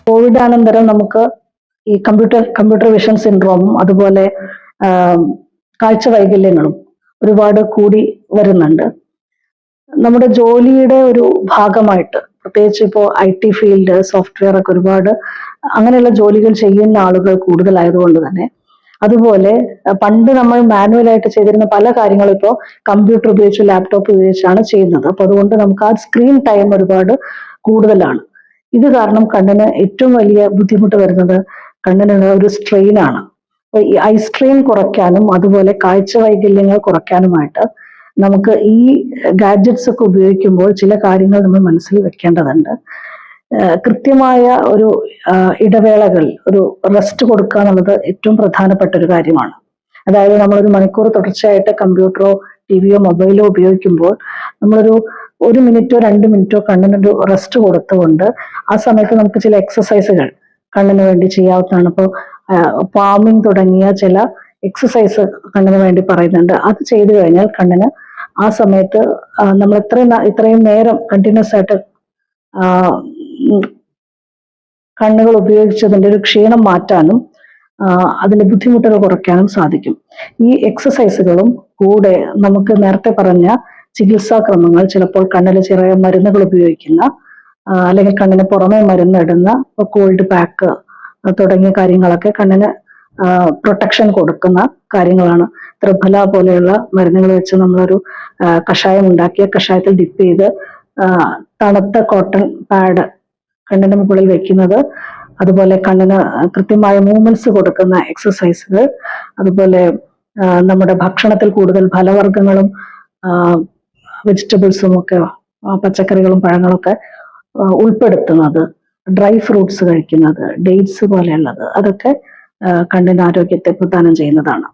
കോവിഡാനന്തരം നമുക്ക് ഈ computer vision സിൻഡ്രോമും അതുപോലെ കാഴ്ച വൈകല്യങ്ങളും ഒരുപാട് കൂടി വരുന്നുണ്ട്. നമ്മുടെ ജോലിയുടെ ഒരു ഭാഗമായിട്ട്, പ്രത്യേകിച്ച് ഇപ്പോൾ IT ഫീൽഡ്, സോഫ്റ്റ്വെയർ ഒക്കെ ഒരുപാട് അങ്ങനെയുള്ള ജോലികൾ ചെയ്യുന്ന ആളുകൾ കൂടുതലായതുകൊണ്ട് തന്നെ, അതുപോലെ പണ്ട് നമ്മൾ മാനുവലായിട്ട് ചെയ്തിരുന്ന പല കാര്യങ്ങളും ഇപ്പോൾ കമ്പ്യൂട്ടർ ഉപയോഗിച്ച്, ലാപ്ടോപ്പ് ഉപയോഗിച്ചാണ് ചെയ്യുന്നത്. അപ്പൊ അതുകൊണ്ട് നമുക്ക് ആ സ്ക്രീൻ ടൈം ഒരുപാട് കൂടുതലാണ്. ഇത് കാരണം കണ്ണിന് ഏറ്റവും വലിയ ബുദ്ധിമുട്ട് വരുന്നത് കണ്ണിനുള്ള ഒരു സ്ട്രെയിൻ ആണ്. അപ്പൊ ഈ ഐ സ്ട്രെയിൻ കുറയ്ക്കാനും അതുപോലെ കാഴ്ച വൈകല്യങ്ങൾ കുറയ്ക്കാനുമായിട്ട് നമുക്ക് ഈ ഗാഡ്ജറ്റ്സ് ഒക്കെ ഉപയോഗിക്കുമ്പോൾ ചില കാര്യങ്ങൾ നമ്മൾ മനസ്സിൽ വെക്കേണ്ടതുണ്ട്. കൃത്യമായ ഒരു ഇടവേളകൾ, ഒരു റെസ്റ്റ് കൊടുക്കുക എന്നുള്ളത് ഏറ്റവും പ്രധാനപ്പെട്ട ഒരു കാര്യമാണ്. അതായത് നമ്മളൊരു മണിക്കൂർ തുടർച്ചയായിട്ട് കമ്പ്യൂട്ടറോ ടിവിയോ മൊബൈലോ ഉപയോഗിക്കുമ്പോൾ നമ്മളൊരു 1 മിനിറ്റോ 2 മിനിറ്റോ കണ്ണിനൊരു റെസ്റ്റ് കൊടുത്തുകൊണ്ട് ആ സമയത്ത് നമുക്ക് ചില എക്സസൈസുകൾ കണ്ണിന് വേണ്ടി ചെയ്യാവുന്നതാണ്. ഇപ്പോൾ പാമിങ് തുടങ്ങിയ ചില എക്സസൈസ് കണ്ണിന് വേണ്ടി പറയുന്നുണ്ട്. അത് ചെയ്തു കഴിഞ്ഞാൽ കണ്ണിന് ആ സമയത്ത് നമ്മൾ ഇത്രയും നേരം കണ്ടിന്യൂസ് ആയിട്ട് കണ്ണുകൾ ഉപയോഗിച്ചതിൻ്റെ ഒരു ക്ഷീണം മാറ്റാനും അതിന്റെ ബുദ്ധിമുട്ടുകൾ കുറയ്ക്കാനും സാധിക്കും. ഈ എക്സസൈസുകളും കൂടെ നമുക്ക് നേരത്തെ പറഞ്ഞ ചികിത്സാക്രമങ്ങൾ, ചിലപ്പോൾ കണ്ണിൽ ചെറിയ മരുന്നുകൾ ഉപയോഗിക്കുന്ന അല്ലെങ്കിൽ കണ്ണിന് പുറമെ മരുന്നിടുന്ന കോൾഡ് പാക്ക് തുടങ്ങിയ കാര്യങ്ങളൊക്കെ കണ്ണിന് പ്രൊട്ടക്ഷൻ കൊടുക്കുന്ന കാര്യങ്ങളാണ്. ത്രിഫല പോലെയുള്ള മരുന്നുകൾ വെച്ച് നമ്മളൊരു കഷായം ഉണ്ടാക്കിയ കഷായത്തിൽ ഡിപ്പ് ചെയ്ത് തണുത്ത കോട്ടൺ പാഡ് കണ്ണിന് മുകളിൽ വെക്കുന്നത്, അതുപോലെ കണ്ണിന് കൃത്യമായ മൂവ്മെന്റ്സ് കൊടുക്കുന്ന എക്സസൈസുകൾ, അതുപോലെ നമ്മുടെ ഭക്ഷണത്തിൽ കൂടുതൽ ഫലവർഗ്ഗങ്ങളും വെജിറ്റബിൾസും ഒക്കെ, പച്ചക്കറികളും പഴങ്ങളൊക്കെ ഉൾപ്പെടുത്തുന്നത്, ഡ്രൈ ഫ്രൂട്ട്സ് കഴിക്കുന്നത്, ഡേറ്റ്സ് പോലെയുള്ളത്, അതൊക്കെ കണ്ണിന് ആരോഗ്യത്തെ പ്രദാനം ചെയ്യുന്നതാണ്.